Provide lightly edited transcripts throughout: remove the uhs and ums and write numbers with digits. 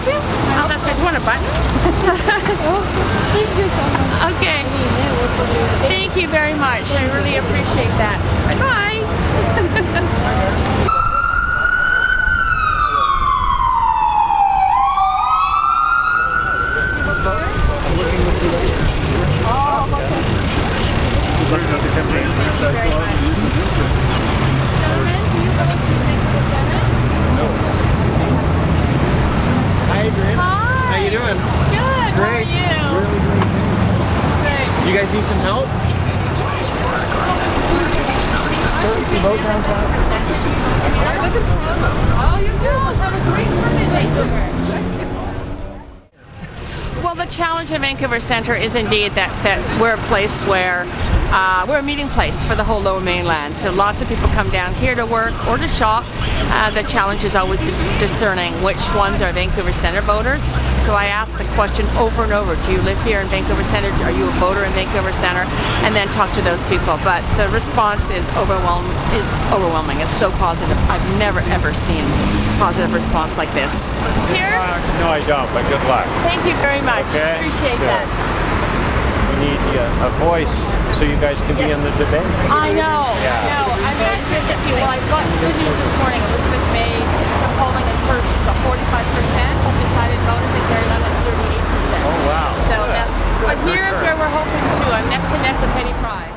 to? Oh, that's good. Do you want a button? Thank you so much. Okay. Thank you very much. I really appreciate that. Bye. Hi, Adriane. Hi. How you doing? Good. Great. How are you? Really great. Great. Do you guys need some help? You both downtown? Oh, you do. Have a great time in Vancouver. Well, the challenge at Vancouver Centre is indeed that we're a place where we're a meeting place for the whole Lower Mainland. So lots of people come down here to work or to shop. The challenge is always discerning which ones are Vancouver Centre voters. So I ask the question over and over, do you live here in Vancouver Centre? Are you a voter in Vancouver Centre? And then talk to those people. But the response is overwhelming. It's so positive. I've never ever seen positive response like this. Here? No, I don't, but good luck. Thank you very much. Okay. Appreciate that. We need a voice so you guys can be in the debate. I know. Yeah. I know. I'm anxious if you. Well, I've got good news this morning. Elizabeth May, the polling is first. She's got 45%. Undecided voters and Gary Lemon 38%. Oh, wow. So that's. But here's where we're hoping to. I'm neck to neck with Penny Fry.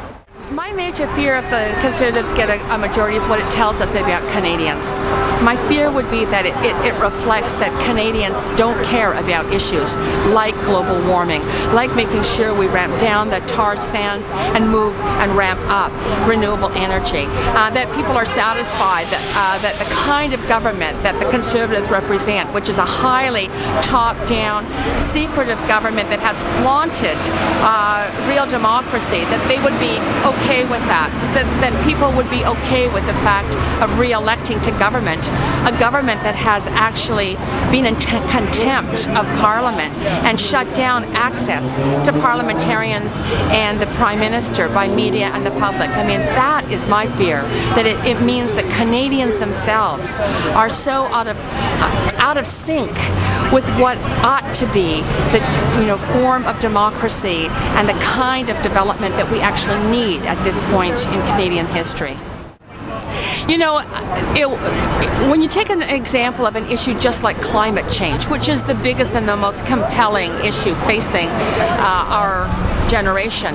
My major fear if the Conservatives get a majority is what it tells us about Canadians. My fear would be that it reflects that Canadians don't care about issues like global warming, like making sure we ramp down the tar sands and move and ramp up renewable energy. That people are satisfied that the kind of government that the Conservatives represent, which is a highly top-down, secretive government that has flaunted real democracy, that they would be okay with that people would be okay with the fact of re-electing to government, a government that has actually been in contempt of Parliament and shut down access to parliamentarians and the Prime Minister by media and the public. I mean, that is my fear, that it means that Canadians themselves are so out of sync with what ought to be the form of democracy and the kind of development that we actually need at this point in Canadian history. When you take an example of an issue just like climate change, which is the biggest and the most compelling issue facing our generation,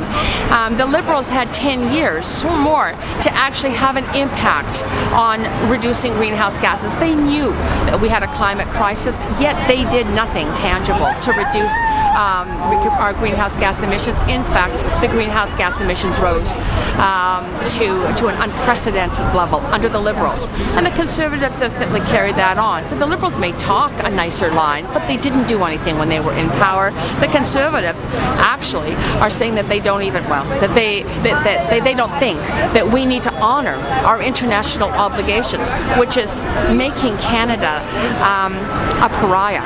the Liberals had 10 years or more to actually have an impact on reducing greenhouse gases. They knew that we had a climate crisis, yet they did nothing tangible to reduce our greenhouse gas emissions. In fact, the greenhouse gas emissions rose to an unprecedented level under the Liberals. And the Conservatives have simply carried that on. So the Liberals may talk a nicer line, but they didn't do anything when they were in power. The Conservatives actually are saying that they don't that they don't think that we need to honor our international obligations, which is making Canada a pariah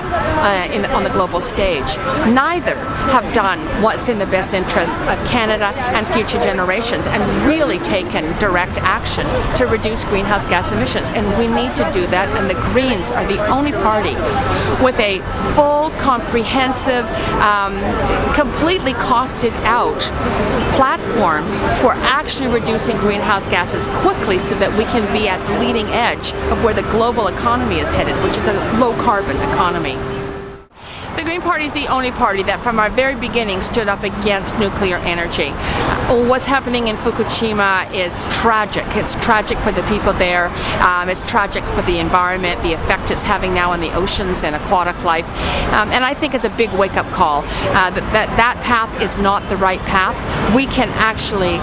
on the global stage. Neither have done what's in the best interests of Canada and future generations and really taken direct action to reduce greenhouse gas emissions. And we need to do that, and the Greens are the only party with a full, comprehensive, completely costed out platform for actually reducing greenhouse gases quickly so that we can be at the leading edge of where the global economy is headed, which is a low-carbon economy. The Green Party is the only party that from our very beginning stood up against nuclear energy. What's happening in Fukushima is tragic. It's tragic for the people there. It's tragic for the environment, the effect it's having now on the oceans and aquatic life. And I think it's a big wake-up call that path is not the right path. We can actually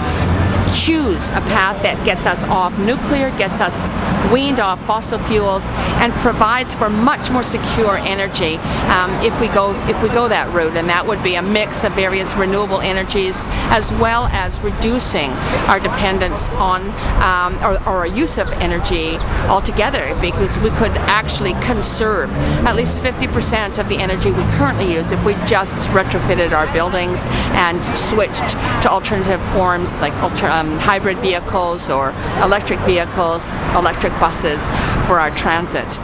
choose a path that gets us off nuclear, gets us weaned off fossil fuels, and provides for much more secure energy if we go that route. And that would be a mix of various renewable energies, as well as reducing our dependence on or our use of energy altogether, because we could actually conserve at least 50% of the energy we currently use if we just retrofitted our buildings and switched to alternative forms like hybrid vehicles or electric vehicles, electric buses for our transit.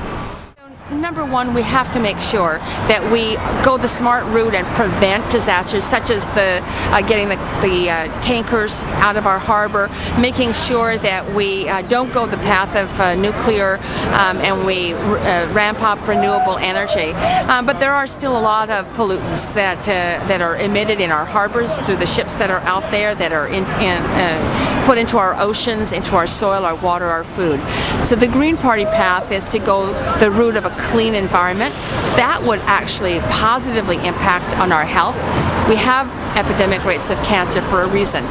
number one, we have to make sure that we go the smart route and prevent disasters such as getting the tankers out of our harbor, making sure that we don't go the path of nuclear and we ramp up renewable energy. But there are still a lot of pollutants that are emitted in our harbors through the ships that are out there, that are put into our oceans, into our soil, our water, our food. So the Green Party path is to go the route of a clean environment. That would actually positively impact on our health. We have epidemic rates of cancer for a reason.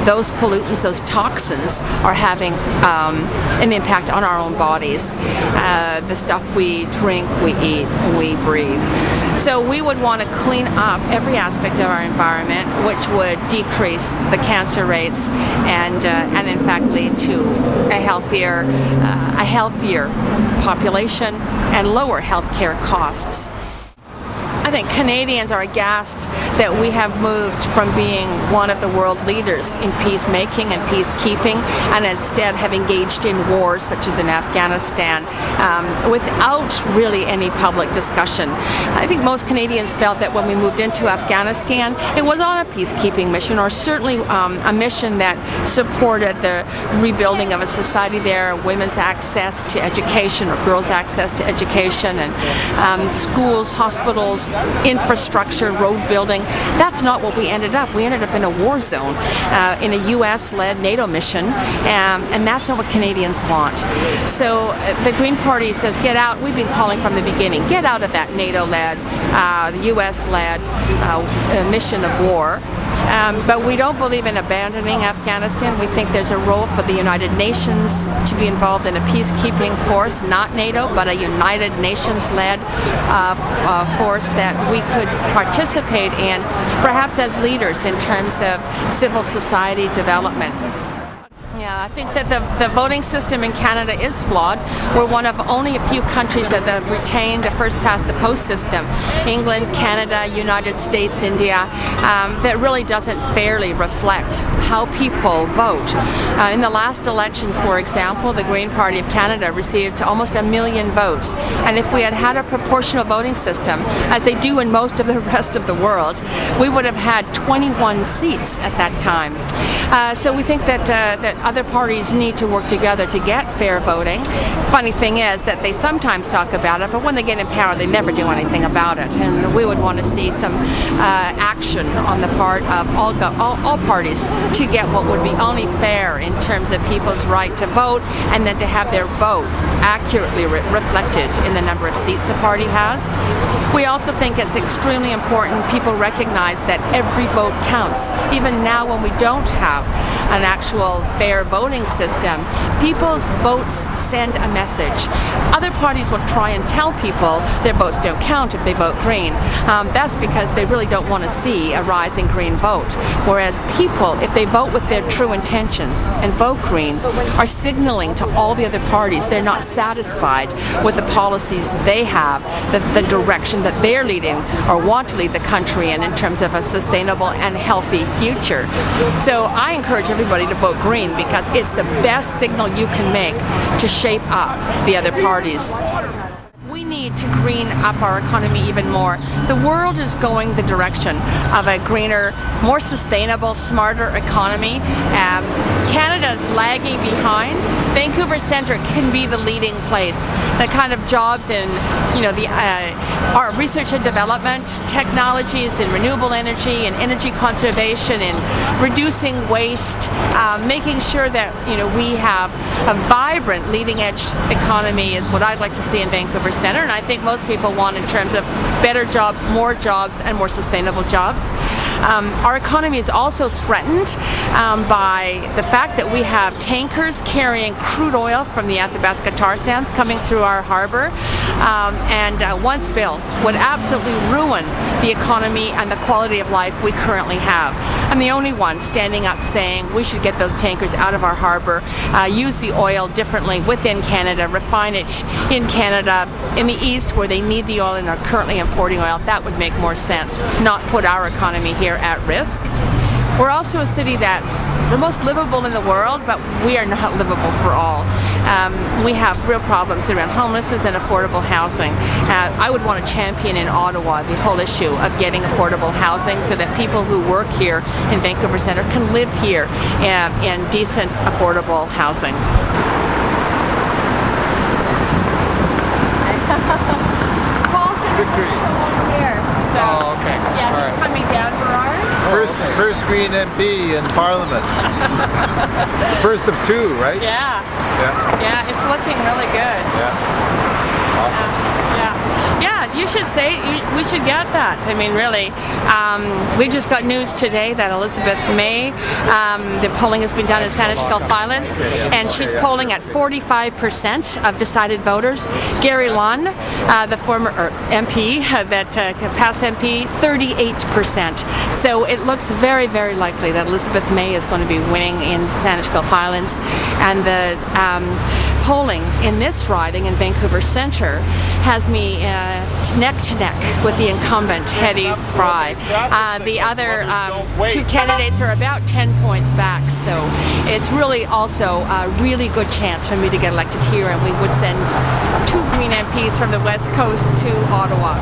Those pollutants, those toxins are having an impact on our own bodies. The stuff we drink, we eat, we breathe. So we would want to clean up every aspect of our environment, which would decrease the cancer rates and in fact lead to a healthier population and lower healthcare costs. I think Canadians are aghast that we have moved from being one of the world leaders in peacemaking and peacekeeping and instead have engaged in wars such as in Afghanistan without really any public discussion. I think most Canadians felt that when we moved into Afghanistan, it was on a peacekeeping mission, or certainly a mission that supported the rebuilding of a society there, women's access to education or girls' access to education, and schools, hospitals, infrastructure, road building. That's not what we ended up. We ended up in a war zone in a US-led NATO mission, and that's not what Canadians want. So the Green Party says get out. We've been calling from the beginning, get out of that NATO-led, the US-led mission of war. But we don't believe in abandoning Afghanistan. We think there's a role for the United Nations to be involved in a peacekeeping force, not NATO, but a United Nations-led force that we could participate in, perhaps as leaders in terms of civil society development. Yeah, I think that the voting system in Canada is flawed. We're one of only a few countries that have retained a first-past-the-post system. England, Canada, United States, India, that really doesn't fairly reflect how people vote. In the last election, for example, the Green Party of Canada received almost 1 million votes. And if we had had a proportional voting system, as they do in most of the rest of the world, we would have had 21 seats at that time. So we think that other parties need to work together to get fair voting. Funny thing is that they sometimes talk about it, but when they get in power, they never do anything about it. And we would want to see some action on the part of all parties to get what would be only fair in terms of people's right to vote, and then to have their vote accurately reflected in the number of seats a party has. We also think it's extremely important people recognize that every vote counts. Even now when we don't have an actual fair voting system, people's votes send a message. Other parties will try and tell people their votes don't count if they vote green. That's because they really don't want to see a rise in green vote. Whereas people, if they vote with their true intentions and vote green, are signaling to all the other parties they're not satisfied with the policies they have, the direction that they're leading or want to lead the country in terms of a sustainable and healthy future. So I encourage everybody to vote green because it's the best signal you can make to shape up the other parties. We need to green up our economy even more. The world is going the direction of a greener, more sustainable, smarter economy. Canada's lagging behind. Vancouver Centre can be the leading place. The kind of jobs in, our research and development, technologies in renewable energy and energy conservation and reducing waste, making sure that we have a vibrant leading-edge economy is what I'd like to see in Vancouver Centre, and I think most people want in terms of better jobs, and more sustainable jobs. Our economy is also threatened by the fact that we have tankers carrying crude oil from the Athabasca tar sands coming through our harbor, and one spill would absolutely ruin the economy and the quality of life we currently have. I'm the only one standing up saying we should get those tankers out of our harbor, use the oil differently within Canada, refine it in Canada, in the east where they need the oil and are currently importing oil. That would make more sense, not put our economy here at risk. We're also a city that's the most livable in the world, but we are not livable for all. we have real problems around homelessness and affordable housing. I would want to champion in Ottawa the whole issue of getting affordable housing so that people who work here in Vancouver Centre can live here in decent, affordable housing. Victory. Here. So, Oh, okay. yeah, All he's right. coming down Burrard. First Green MP in Parliament. The first of two, right? Yeah. Yeah. Yeah, it's looking really good. Yeah. Awesome. Yeah, you should say, we should get that. I mean, really. We just got news today that Elizabeth May, the polling has been done in Saanich Filings, and she's polling at 45% of decided voters. Gary Lunn, the former MP, that past MP, 38%. So it looks very, very likely that Elizabeth May is going to be winning in Saanich Filings, and the polling in this riding in Vancouver Centre has me neck to neck with the incumbent, Hetty Fry. The other two candidates are about 10 points back, so it's really also a really good chance for me to get elected here, and we would send 2 Green MPs from the West Coast to Ottawa.